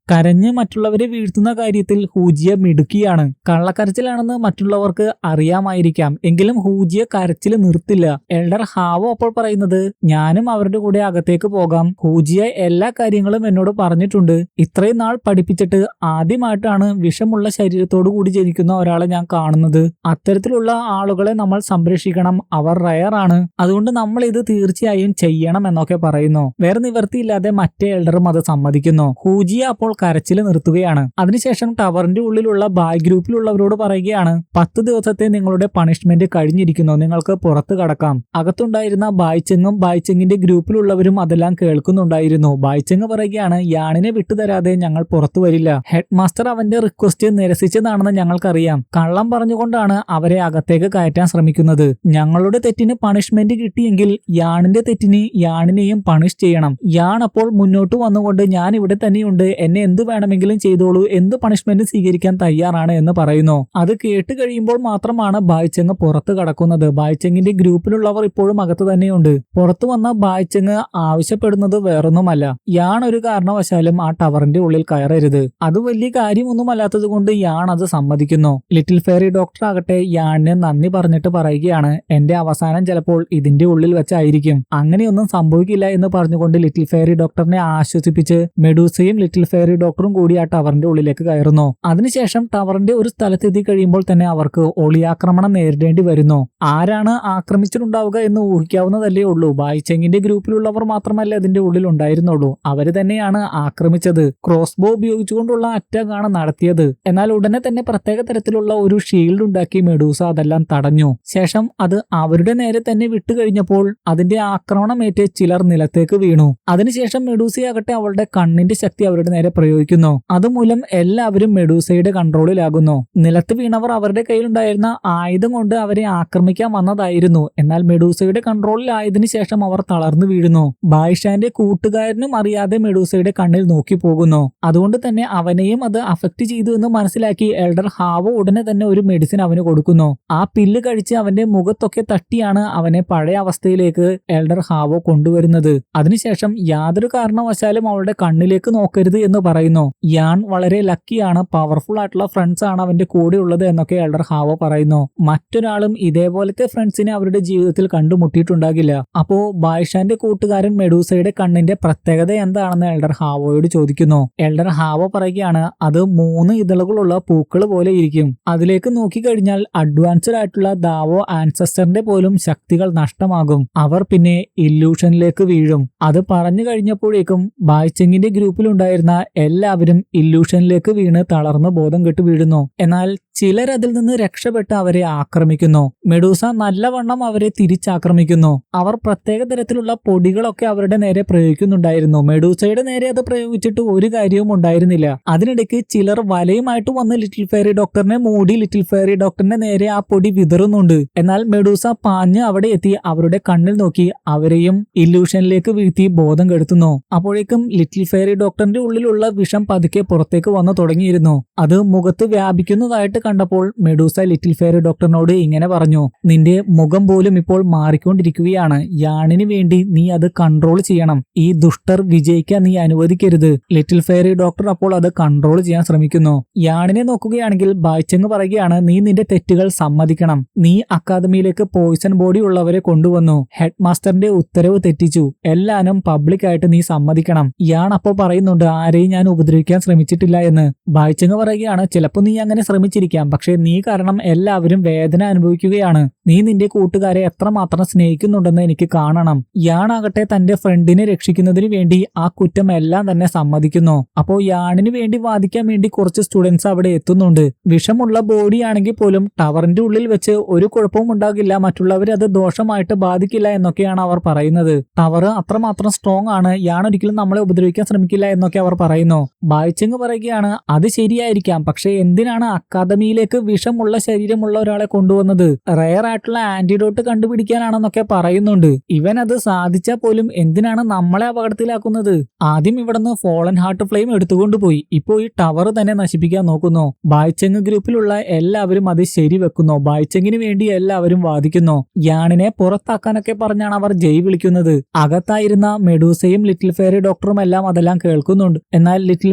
കരഞ്ഞ് മറ്റുള്ളവരെ വീഴ്ത്തുന്ന കാര്യത്തിൽ ഹൂജിയ മിടുക്കിയാണ്. കള്ളക്കരച്ചിലാണെന്ന് മറ്റുള്ളവർക്ക് അറിയാമായിരിക്കാം, എങ്കിലും ഹൂജിയ കരച്ചിൽ നിർത്തില്ല. എൽഡർ ഹാവോ അപ്പോൾ പറയുന്നത്, ഞാനും അവരുടെ കൂടെ അകത്തേക്ക് പോകാം. ഹൂജിയ എല്ലാ കാര്യങ്ങളും എന്നോട് പറഞ്ഞിട്ടുണ്ട്. ഇത്രയും നാൾ പഠിപ്പിച്ചിട്ട് ആദ്യമായിട്ടാണ് വിഷമുള്ള ശരീരത്തോടു കൂടി ജനിക്കുന്ന ഒരാളെ ഞാൻ കാണുന്നത്. അത്തരത്തിലുള്ള ആളുകളെ നമ്മൾ സംരക്ഷിക്കണം, അവർ റയറാണ്. അതുകൊണ്ട് നമ്മൾ ഇത് തീർച്ചയായും ചെയ്യണം എന്നൊക്കെ പറയുന്നു. വേറെ നിവർത്തിയില്ലാതെ മറ്റേ എൽഡറും അത് സമ്മതിക്കുന്നു. ഹൂജിയ അപ്പോൾ കരച്ചിൽ നിർത്തുകയാണ്. അതിനുശേഷം ടവറിന്റെ ഉള്ളിലുള്ള ബായ് ഗ്രൂപ്പിലുള്ളവരോട് പറയുകയാണ്, 10 ദിവസത്തെ നിങ്ങളുടെ പണിഷ്മെന്റ് കഴിഞ്ഞിരിക്കുന്നു, നിങ്ങൾക്ക് പുറത്തു കടക്കാം. അകത്തുണ്ടായിരുന്ന ബായ്ചെങ്ങും ബായ്ചെങ്ങിന്റെ ഗ്രൂപ്പിലുള്ളവരും അതെല്ലാം കേൾക്കുന്നുണ്ടായിരുന്നു. ബായ്ചെങ് പറയുകയാണ്, യാണിനെ വിട്ടുതരാതെ ഞങ്ങൾ പുറത്തു വരില്ല. ഹെഡ് മാസ്റ്റർ അവന്റെ റിക്വസ്റ്റ് നിരസിച്ചതാണെന്ന് ഞങ്ങൾക്കറിയാം. കള്ളം പറഞ്ഞുകൊണ്ടാണ് അവരെ അകത്തേക്ക് കയറ്റാൻ ശ്രമിക്കുന്നത്. ഞങ്ങളുടെ തെറ്റിന് പണിഷ്മെന്റ് കിട്ടിയെങ്കിൽ യാണിന്റെ തെറ്റിന് യാണിനെയും പണിഷ് ചെയ്യണം. യാൺ അപ്പോൾ മുന്നോട്ട് വന്നുകൊണ്ട്, ഞാൻ ഇവിടെ തന്നെയുണ്ട്, എന്നെ എന്ത് വേണമെങ്കിലും ചെയ്തോളൂ, എന്ത് പണിഷ്മെന്റ് സ്വീകരിക്കാൻ തയ്യാറാണ് എന്ന് പറയുന്നു. അത് കേട്ട് കഴിയുമ്പോൾ മാത്രമാണ് ബായ്ചെങ് പുറത്തു കടക്കുന്നത്. ബായ്ചെങ്ങിന്റെ ഗ്രൂപ്പിലുള്ളവർ ഇപ്പോഴും അകത്ത് തന്നെയുണ്ട്. പുറത്തു വന്ന ബായ്ചെങ് ആവശ്യപ്പെടുന്നത് വേറൊന്നുമല്ല, യാൺ ഒരു കാരണവശാലും ആ ടവറിന്റെ ഉള്ളിൽ കയറരുത്. അത് വലിയ കാര്യമൊന്നുമല്ലാത്തത് കൊണ്ട് യാൺ അത് സമ്മതിക്കുന്നു. ലിറ്റിൽ ഫെയറി ഡോക്ടർ ആകട്ടെ യാണിന് നന്ദി പറഞ്ഞിട്ട് പറയുകയാണ്, എന്റെ അവസാനം ചിലപ്പോൾ ഇതിന്റെ ഉള്ളിൽ വെച്ചായിരിക്കും, അങ്ങനെയൊന്നും സംഭവിക്കില്ല എന്ന് പറഞ്ഞുകൊണ്ട് ലിറ്റിൽ ഫെയറി ഡോക്ടറിനെ ആശ്വസിപ്പിച്ച് മെഡൂസയും ലിറ്റിൽ ഫെയറി ഡോക്ടറും കൂടി ആ ടവറിന്റെ ഉള്ളിലേക്ക് കയറുന്നു. അതിനുശേഷം ടവറിന്റെ ഒരു സ്ഥലത്തെത്തി കഴിയുമ്പോൾ തന്നെ അവർക്ക് ഒളിയാക്രമണം നേരിടേണ്ടി വരുന്നു. ആരാണ് ആക്രമിച്ചിട്ടുണ്ടാവുക എന്ന് ഊഹിക്കാവുന്നതല്ലേ ഉള്ളൂ. ബായ്ചെങ്ങിന്റെ ഗ്രൂപ്പിലുള്ളവർ മാത്രമല്ല അതിന്റെ ഉള്ളിൽ ഉണ്ടായിരുന്നുള്ളൂ, അവര് തന്നെയാണ് ആക്രമിച്ചത്. ക്രോസ്ബോ ഉപയോഗിച്ചുകൊണ്ടുള്ള അറ്റാക്കാണ് നടത്തിയത്. എന്നാൽ ഉടനെ തന്നെ പ്രത്യേക തരത്തിലുള്ള ഒരു ഷീൽഡ് ഉണ്ടാക്കി മെഡൂസ അതെല്ലാം തടഞ്ഞു. ശേഷം അത് അവരുടെ നേരെ തന്നെ വിട്ടുകഴിഞ്ഞപ്പോൾ അതിന്റെ ആക്രമണമേറ്റ് ചിലർ നിലത്തേക്ക് വീണു. അതിനുശേഷം മെഡൂസയാകട്ടെ അവളുടെ കണ്ണിന്റെ ശക്തി അവരുടെ നേരെ പ്രയോഗിക്കുന്നു. അതുമൂലം എല്ലാവരും മെഡൂസയുടെ കൺട്രോളിലാകുന്നു. നിലത്ത് വീണവർ അവരുടെ കയ്യിലുണ്ടായിരുന്ന ആയുധം കൊണ്ട് അവരെ ആക്രമിക്കാൻ വന്നതായിരുന്നു. എന്നാൽ മെഡൂസയുടെ കൺട്രോളിലായതിനു ശേഷം അവർ തളർന്നു വീഴുന്നു. ബായ്ഷാന്റെ കൂട്ടുകാരനും അറിയാതെ മെഡൂസയുടെ കണ്ണിൽ നോക്കി പോകുന്നു. അതുകൊണ്ട് തന്നെ അവനെയും അത് അഫക്ട് ചെയ്തു എന്ന് മനസ്സിലാക്കി എൽഡർ ഹാവോ ഉടനെ തന്നെ ഒരു മെഡിസിൻ അവന് കൊടുക്കുന്നു. ആ പില്ല് കഴിച്ച് അവന്റെ മുഖത്തൊക്കെ തട്ടിയാണ് അവനെ പഴയ അവസ്ഥയിലേക്ക് എൽഡർ ഹാവോ കൊണ്ടുവരുന്നത്. അതിനുശേഷം യാതൊരു കാരണവശാലും അവളുടെ കണ്ണിലേക്ക് നോക്കരുത് എന്ന് പറയുന്നു. യാൺ വളരെ ലക്കിയാണ്, പവർഫുൾ ആയിട്ടുള്ള ഫ്രണ്ട്സ് ആണ് അവന്റെ കൂടെ ഉള്ളത് എന്നൊക്കെ എൽഡർ ഹാവോ പറയുന്നു. മറ്റൊരാളും ഇതേപോലത്തെ ഫ്രണ്ട്സിനെ അവരുടെ ജീവിതത്തിൽ കണ്ടുമുട്ടിയിട്ടുണ്ടാകില്ല. അപ്പോ ബായ്ഷാന്റെ കൂട്ടുകാരൻ മെഡൂസയുടെ കണ്ണിന്റെ പ്രത്യേകത എന്താണെന്ന് എൽഡർ ഹാവോയോട് ചോദിക്കുന്നു. എൽഡർ ഹാവോ പറയുകയാണ്, അത് 3 ഇതളുകളുള്ള പൂക്കൾ പോലെ ഇരിക്കും. അതിലേക്ക് നോക്കിക്കഴിഞ്ഞാൽ അഡ്വാൻസ്ഡ് ആയിട്ടുള്ള ദാവോ ആൻസസ്റ്ററിന്റെ പോലും ശക്തികൾ നഷ്ടമാകും. അവർ പിന്നെ ഇല്യൂഷനിലേക്ക് വീഴും. അത് പറഞ്ഞു കഴിഞ്ഞപ്പോഴേക്കും ബായ്ചെങ്ങിന്റെ ഗ്രൂപ്പിലുണ്ടായിരുന്ന എല്ലാവരും ഇല്യൂഷനിലേക്ക് വീണ് തളർന്ന് ബോധം കെട്ട് വീഴുന്നു. എന്നാൽ ചിലർ അതിൽ നിന്ന് രക്ഷപ്പെട്ട് അവരെ ആക്രമിക്കുന്നു. മെഡൂസ നല്ലവണ്ണം അവരെ തിരിച്ചാക്രമിക്കുന്നു. അവർ പ്രത്യേക തരത്തിലുള്ള പൊടികളൊക്കെ അവരുടെ നേരെ പ്രയോഗിക്കുന്നുണ്ടായിരുന്നു. മെഡൂസയുടെ നേരെ അത് പ്രയോഗിച്ചിട്ട് ഒരു കാര്യവും ഉണ്ടായിരുന്നില്ല. അതിനിടയ്ക്ക് ചിലർ വലയുമായിട്ട് വന്ന് ലിറ്റിൽ ഫെയറി ഡോക്ടറിനെ മൂടി ലിറ്റിൽ ഫെയറി ഡോക്ടറിന്റെ നേരെ ആ പൊടി വിതറുന്നുണ്ട്. എന്നാൽ മെഡൂസ പാഞ്ഞ് അവിടെ എത്തി അവരുടെ കണ്ണിൽ നോക്കി അവരെയും ഇല്യൂഷനിലേക്ക് വീഴ്ത്തി ബോധം കെടുത്തുന്നു. അപ്പോഴേക്കും ലിറ്റിൽ ഫെയറി ഡോക്ടറിന്റെ ഉള്ളിലുള്ള വിഷം പതുക്കെ പുറത്തേക്ക് വന്നു തുടങ്ങിയിരുന്നു. അത് മുഖത്ത് വ്യാപിക്കുന്നതായിട്ട് കണ്ടപ്പോൾ മെഡൂസ ലിറ്റിൽ ഫെയറി ഡോക്ടറിനോട് ഇങ്ങനെ പറഞ്ഞു, നിന്റെ മുഖം പോലും ഇപ്പോൾ മാറിക്കൊണ്ടിരിക്കുകയാണ്. യാണിന് വേണ്ടി നീ അത് കൺട്രോൾ ചെയ്യണം. ഈ ദുഷ്ടർ വിജയിക്കാൻ നീ അനുവദിക്കരുത്. ലിറ്റിൽ ഫെയറി ഡോക്ടർ അപ്പോൾ അത് കൺട്രോൾ ചെയ്യാൻ ശ്രമിക്കുന്നു. യാണിനെ നോക്കുകയാണെങ്കിൽ ബായ്ചെങ് പറയുകയാണ്, നീ നിന്റെ തെറ്റുകൾ സമ്മതിക്കണം. നീ അക്കാദമിയിലേക്ക് പോയിസൺ ബോഡി ഉള്ളവരെ കൊണ്ടുവന്നു. ഹെഡ് മാസ്റ്ററിന്റെ ഉത്തരവ് തെറ്റിച്ചു. എല്ലാനും പബ്ലിക്കായിട്ട് നീ സമ്മതിക്കണം. യാൺ അപ്പോൾ പറയുന്നുണ്ട്, ആരെയും ഞാൻ ഉപദ്രവിക്കാൻ ശ്രമിച്ചിട്ടില്ല എന്ന്. ബായ്ചെങ് പറയുകയാണ്, ചിലപ്പോൾ നീ അങ്ങനെ ശ്രമിച്ചിരിക്കാം, പക്ഷേ നീ കാരണം എല്ലാവരും വേദന അനുഭവിക്കുകയാണ്. നീ നിന്റെ കൂട്ടുകാരെ എത്രമാത്രം സ്നേഹിക്കുന്നുണ്ടെന്ന് എനിക്ക് കാണണം. യാണാകട്ടെ തന്റെ ഫ്രണ്ടിനെ രക്ഷിക്കുന്നതിന് വേണ്ടി ആ കുറ്റം എല്ലാം തന്നെ സമ്മതിക്കുന്നു. അപ്പോൾ യാണിന് വേണ്ടി വാദിക്കാൻ വേണ്ടി കുറച്ച് സ്റ്റുഡൻസ് അവിടെ എത്തുന്നുണ്ട്. വിഷമുള്ള ബോഡി ആണെങ്കിൽ പോലും ടവറിന്റെ ഉള്ളിൽ വെച്ച് ഒരു കുഴപ്പവും ഉണ്ടാകില്ല, മറ്റുള്ളവരെ അത് ദോഷമായിട്ട് ബാധിക്കില്ല എന്നൊക്കെയാണ് അവർ പറയുന്നത്. ടവർ അത്രമാത്രം സ്ട്രോങ് ആണ്, യാൺ ഒരിക്കലും നമ്മളെ ഉപദ്രവിക്കാൻ ശ്രമിക്കില്ല എന്നൊക്കെ അവർ പറയുന്നു. ബായ്ചെങ് പറയുകയാണ്, അത് ശരിയായിരിക്കാം, പക്ഷേ എന്തിനാണ് അക്കാദമിയിലേക്ക് വിഷമുള്ള ശരീരമുള്ള ഒരാളെ കൊണ്ടുവന്നത്? റയർ ആയിട്ടുള്ള ആന്റിഡോട്ട് കണ്ടുപിടിക്കാനാണെന്നൊക്കെ പറയുന്നുണ്ട്. ഇവൻ അത് സാധിച്ചാൽ പോലും എന്തിനാണ് നമ്മളെ അപകടത്തിലാക്കുന്നത്? ആദ്യം ഇവിടുന്ന് ഫോളൻ ഹാർട്ട് ഫ്ലെയിം എടുത്തുകൊണ്ടുപോയി, ഇപ്പോൾ ഈ ടവർ തന്നെ നശിപ്പിക്കാൻ നോക്കുന്നു. ബായ്ചെങ് ഗ്രൂപ്പിലുള്ള എല്ലാവരും അത് ശരിവെക്കുന്നു. ബായ്ചെങ്ങിന് വേണ്ടി എല്ലാവരും വാദിക്കുന്നു. യാണിനെ പുറത്താക്കാനൊക്കെ പറഞ്ഞാണ് അവർ ജയ് വിളിക്കുന്നത്. അകത്തായിരുന്ന മെഡൂസയും ലിറ്റിൽ ഫെയറി ഡോക്ടറും എല്ലാം അതെല്ലാം കേൾക്കുന്നുണ്ട്. എന്നാൽ ലിറ്റിൽ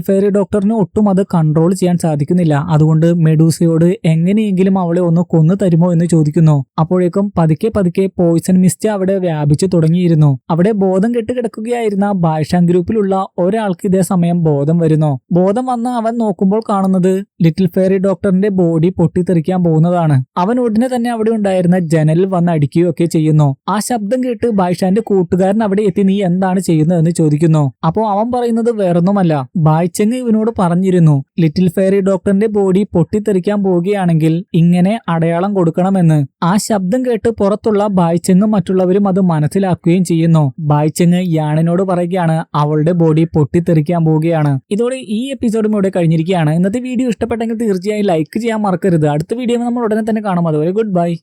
ഫെയറി ഡോക്ടറിന് ഒട്ടും അത് കൺട്രോൾ ചെയ്യാൻ സാധിക്കുന്നില്ല. അതുകൊണ്ട് മെഡൂസയോട് എങ്ങനെയെങ്കിലും അവളെ ഒന്ന് കൊന്നു തരുമോ എന്ന് ചോദിക്കുന്നു. അപ്പോഴേക്കും പതുക്കെ പതുക്കെ പോയിസൺ മിസ്റ്റ് അവിടെ വ്യാപിച്ചു തുടങ്ങിയിരുന്നു. അവിടെ ബോധം കെട്ട് കിടക്കുകയായിരുന്ന ബായ്ഷാൻ ഗ്രൂപ്പിലുള്ള ഒരാൾക്ക് ഇതേ സമയം ബോധം വരുന്നു. ബോധം വന്ന അവൻ നോക്കുമ്പോൾ കാണുന്നത് ലിറ്റിൽ ഫെയറി ഡോക്ടറിന്റെ ബോഡി പൊട്ടിത്തെറിക്കാൻ പോകുന്നതാണ്. അവൻ ഉടനെ തന്നെ അവിടെ ഉണ്ടായിരുന്ന ജനലിൽ വന്ന് അടിക്കുകയൊക്കെ ചെയ്യുന്നു. ആ ശബ്ദം കേട്ട് ബായ്ഷാന്റെ കൂട്ടുകാരൻ അവിടെ എത്തി നീ എന്താണ് ചെയ്യുന്നതെന്ന് ചോദിക്കുന്നു. അപ്പോൾ അവൻ പറയുന്നത് വേറൊന്നുമല്ല, ബായ്ചെങ് ഇവനോട് പറഞ്ഞിരുന്നു ലിറ്റിൽ ഫെയറി ഡോക്ടറിന്റെ ബോഡി പൊട്ടിത്തെറിക്കാൻ പോവുകയാണെങ്കിൽ ഇങ്ങനെ അടയാളം കൊടുക്കണമെന്ന്. ആ ശബ്ദം കേട്ട് പുറത്തുള്ള ബായ്ചെങ്ങും മറ്റുള്ളവരും അത് മനസ്സിലാക്കുകയും ചെയ്യുന്നു. ബായ്ചെങ് യാണിനോട് പറയുകയാണ് അവളുടെ ബോഡി പൊട്ടിത്തെറിക്കാൻ പോവുകയാണ്. ഇതോടെ ഈ എപ്പിസോഡും ഇവിടെ കഴിഞ്ഞിരിക്കുകയാണ്. ഇന്നത്തെ വീഡിയോ ഇഷ്ടപ്പെട്ടെങ്കിൽ തീർച്ചയായും ലൈക്ക് ചെയ്യാൻ മറക്കരുത്. അടുത്ത വീഡിയോ നമ്മൾ ഉടനെ തന്നെ കാണാം. അതുവരെ ഗുഡ് ബൈ.